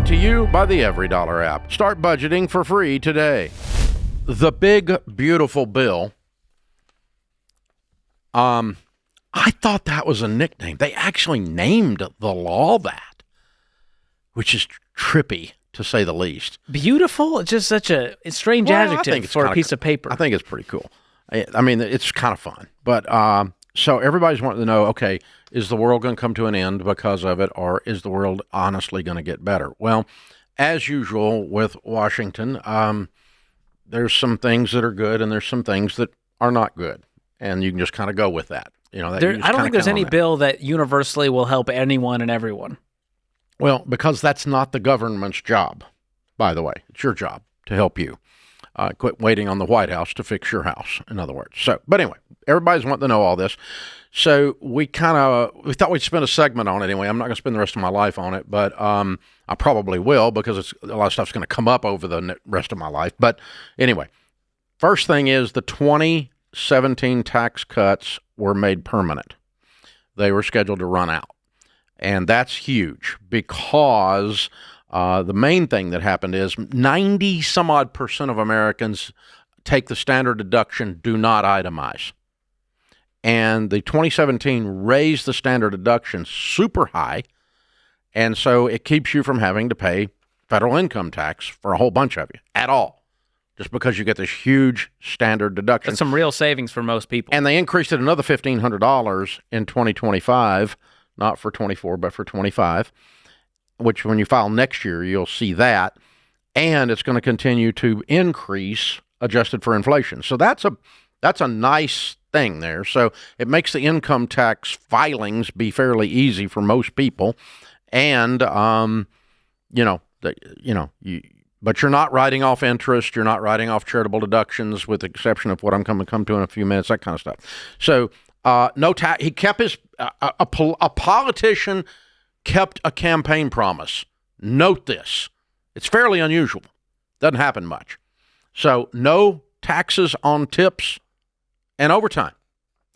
brought to you by the Every Dollar app. Start budgeting for free today. The big, beautiful bill. I thought that was a nickname. They actually named the law that, which is trippy, to say the least. Beautiful? It's just such a strange adjective for a piece of paper. I think it's pretty cool. I mean, it's kind of fun. But so everybody's wanting to know, okay, is the world going to come to an end because of it, or is the world honestly going to get better? Well, as usual with Washington, there's some things that are good and there's some things that are not good. And you can just kind of go with that. You know, I don't think there's any bill that universally will help anyone and everyone. Well, because that's not the government's job, by the way. It's your job to help you. Quit waiting on the White House to fix your house, in other words. So, but anyway, everybody's wanting to know all this. So we thought we'd spend a segment on it anyway. I'm not going to spend the rest of my life on it, but I probably will because a lot of stuff's going to come up over the rest of my life. But anyway, first thing is the 2017 tax cuts were made permanent. They were scheduled to run out. And that's huge because the main thing that happened is 90-some-odd% of Americans take the standard deduction, do not itemize. And the 2017 raised the standard deduction super high, and so it keeps you from having to pay federal income tax for a whole bunch of you at all, just because you get this huge standard deduction. That's some real savings for most people. And they increased it another $1,500 in 2025, not for 24, but for 25, which when you file next year, you'll see that. And it's going to continue to increase adjusted for inflation. So that's a nice thing there. So it makes the income tax filings be fairly easy for most people. And, but you're not writing off interest. You're not writing off charitable deductions, with the exception of what I'm going to come to in a few minutes, that kind of stuff. So no tax. He kept his, a politician kept a campaign promise. Note this. It's fairly unusual. Doesn't happen much. So no taxes on tips and overtime.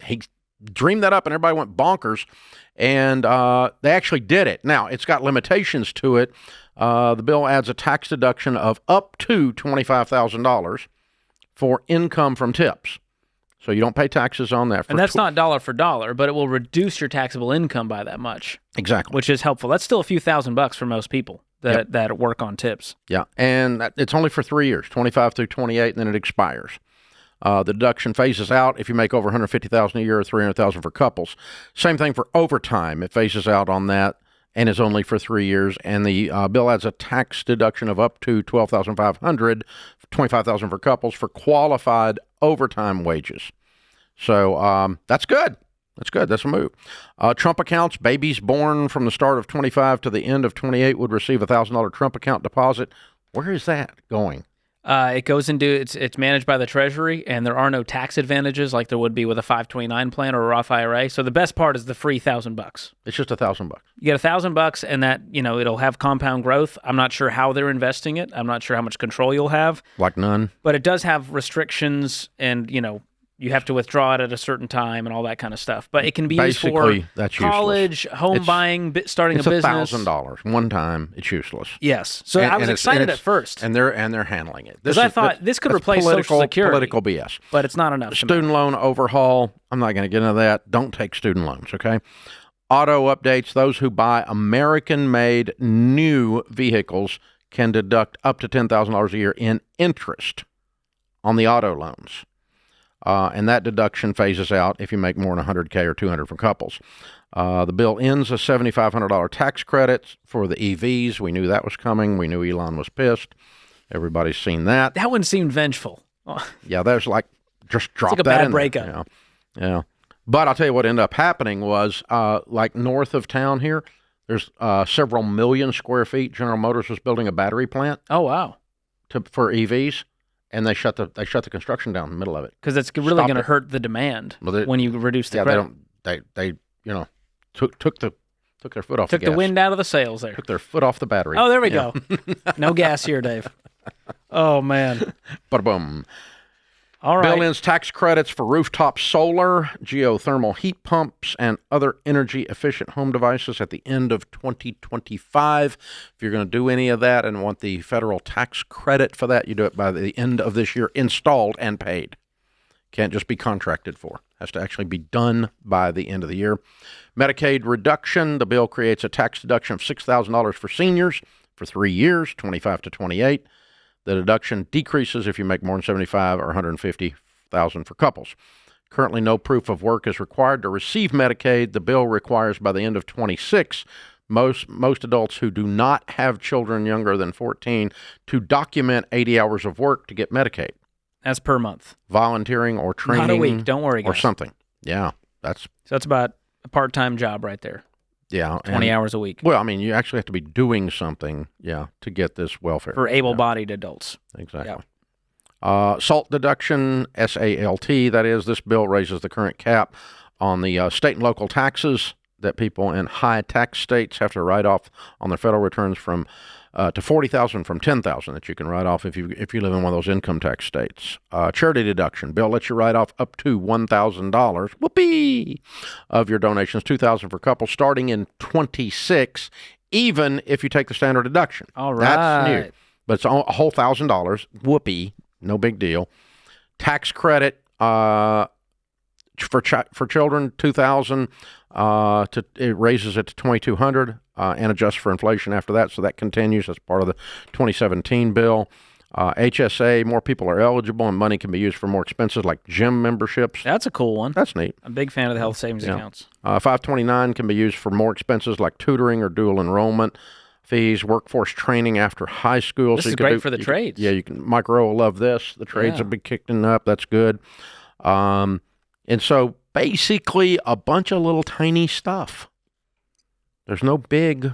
He dreamed that up and everybody went bonkers, and they actually did it. Now, it's got limitations to it. The bill adds a tax deduction of up to $25,000 for income from tips. So you don't pay taxes on that. And that's not dollar for dollar, but it will reduce your taxable income by that much. Exactly. Which is helpful. That's still a few $1,000 for most people that work on tips. Yeah, and it's only for 3 years, 25 through 28, and then it expires. The deduction phases out if you make over $150,000 a year or $300,000 for couples. Same thing for overtime. It phases out on that and is only for 3 years. And the bill adds a tax deduction of up to $12,500, $25,000 for couples for qualified overtime wages. So that's good. That's good. That's a move. Trump accounts, babies born from the start of 25 to the end of 28 would receive a $1,000 Trump account deposit. Where is that going? It goes into, it's managed by the Treasury, and there are no tax advantages like there would be with a 529 plan or a Roth IRA. So the best part is the free $1,000. It's just $1,000. You get $1,000, and that, it'll have compound growth. I'm not sure how they're investing it. I'm not sure how much control you'll have. Like none. But it does have restrictions, and you have to withdraw it at a certain time and all that kind of stuff. But it can be used for college, home buying, starting a business. It's $1,000 one time. It's useless. Yes. So I was excited at first, and they're handling it. Because I thought this could replace Social Security. Political BS. But it's not enough. Student loan overhaul. I'm not going to get into that. Don't take student loans. Okay. Auto updates. Those who buy American-made new vehicles can deduct up to $10,000 a year in interest on the auto loans. And that deduction phases out if you make more than $100K or $200 for couples. The bill ends a $7,500 tax credit for the EVs. We knew that was coming. We knew Elon was pissed. Everybody's seen that. That one seemed vengeful. Yeah, there's just drop it's like that a bad in breakup. Yeah. But I'll tell you what ended up happening was, north of town here, there's several million square feet. General Motors was building a battery plant. Oh, wow. For EVs. And they shut the construction down in the middle of it because it's really going to hurt the demand when you reduce the credit. They took their foot off. Took the wind out of the sails there. Took their foot off the battery. Oh, there we go. No gas here, Dave. Oh man. Ba-boom. All right. Bill ends tax credits for rooftop solar, geothermal heat pumps, and other energy-efficient home devices at the end of 2025. If you're going to do any of that and want the federal tax credit for that, you do it by the end of this year, installed and paid. Can't just be contracted for. Has to actually be done by the end of the year. Medicaid reduction. The bill creates a tax deduction of $6,000 for seniors for 3 years, 25 to 28. The deduction decreases if you make more than $75,000 or $150,000 for couples. Currently, no proof of work is required to receive Medicaid. The bill requires by the end of 26, most adults who do not have children younger than 14 to document 80 hours of work to get Medicaid. That's per month. Volunteering or training. Not a week. Don't worry, guys. Or something. Yeah. So that's about a part-time job right there. Yeah. 20 hours a week. Well, I mean, you actually have to be doing something, to get this welfare. For able-bodied adults. Exactly. Yeah. SALT deduction, SALT, that is, this bill raises the current cap on the state and local taxes that people in high tax states have to write off on their federal returns from to $40,000 from $10,000 that you can write off if you live in one of those income tax states. Charity deduction. Bill lets you write off up to $1,000, whoopee, of your donations, $2,000 for couples, starting in 26, even if you take the standard deduction. All right. That's new. But it's a whole $1,000, whoopee, no big deal. Tax credit for children, $2,000. It raises it to $2,200 and adjusts for inflation after that. So that continues as part of the 2017 bill. HSA, more people are eligible and money can be used for more expenses like gym memberships. That's a cool one. That's neat. I'm a big fan of the health savings accounts. 529 can be used for more expenses like tutoring or dual enrollment fees, workforce training after high school. This is great for the trades. You can. Mike Rowe will love this. The trades will be kicking up. That's good. And so basically a bunch of little tiny stuff. There's no big,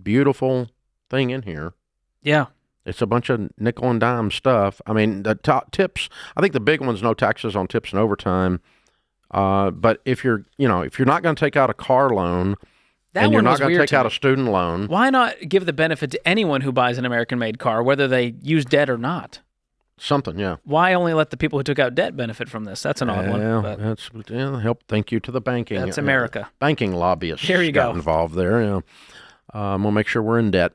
beautiful thing in here. Yeah. It's a bunch of nickel and dime stuff. I mean, the top tips, I think the big one's no taxes on tips and overtime. But if you're not going to take out a car loan and you're not going to take out a student loan. Why not give the benefit to anyone who buys an American-made car, whether they use debt or not? Something, yeah. Why only let the people who took out debt benefit from this? That's an odd one. Yeah, help. Thank you to the banking. That's America. Banking lobbyists. Here you go. Involved there. Yeah. We'll make sure we're in debt.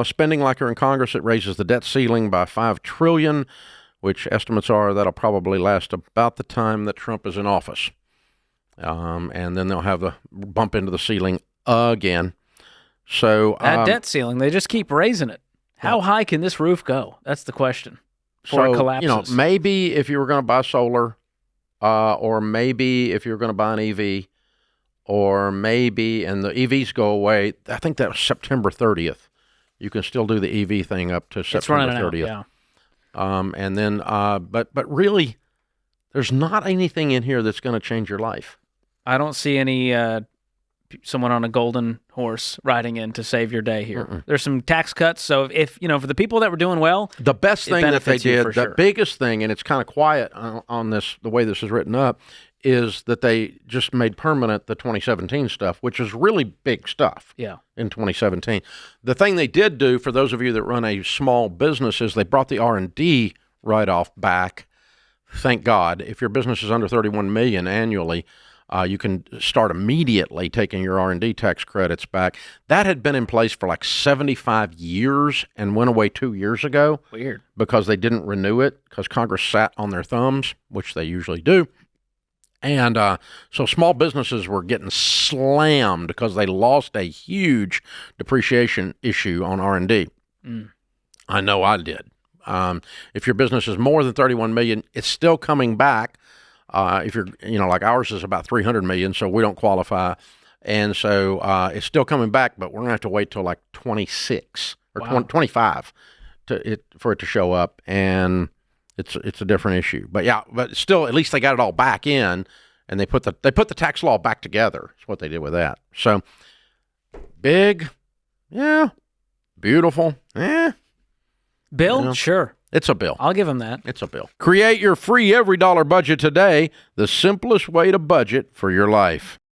Spending like you're in Congress, it raises the debt ceiling by $5 trillion, which estimates are that'll probably last about the time that Trump is in office. And then they'll have the bump into the ceiling again. So that debt ceiling, they just keep raising it. How high can this roof go? That's the question. Before it collapses. Maybe if you were going to buy solar, or maybe if you're going to buy an EV, or maybe, and the EVs go away, I think that was September 30th. You can still do the EV thing up to September 30th. Out, yeah. And then, but really, there's not anything in here that's going to change your life. I don't see any someone on a golden horse riding in to save your day here. Mm-mm. There's some tax cuts, so if for the people that were doing well, the best thing that they did, the biggest thing, and it's kind of quiet on this, the way this is written up, is that they just made permanent the 2017 stuff, which is really big stuff. Yeah. In 2017, the thing they did do for those of you that run a small business is they brought the R&D write-off back. Thank God. If your business is under 31 million annually, you can start immediately taking your R&D tax credits back. That had been in place for like 75 years and went away 2 years ago. Weird. Because they didn't renew it because Congress sat on their thumbs, which they usually do. And so small businesses were getting slammed because they lost a huge depreciation issue on R&D. I know I did. If your business is more than 31 million, it's still coming back. If you're, like ours is about 300 million, so we don't qualify. And so it's still coming back, but we're going to have to wait till like 26 or 25 for it to show up. And it's a different issue. But yeah, but still, at least they got it all back in, and they put the tax law back together. That's what they did with that. So big, yeah, beautiful, Bill, sure. It's a bill. I'll give him that. It's a bill. Create your free every dollar budget today, the simplest way to budget for your life.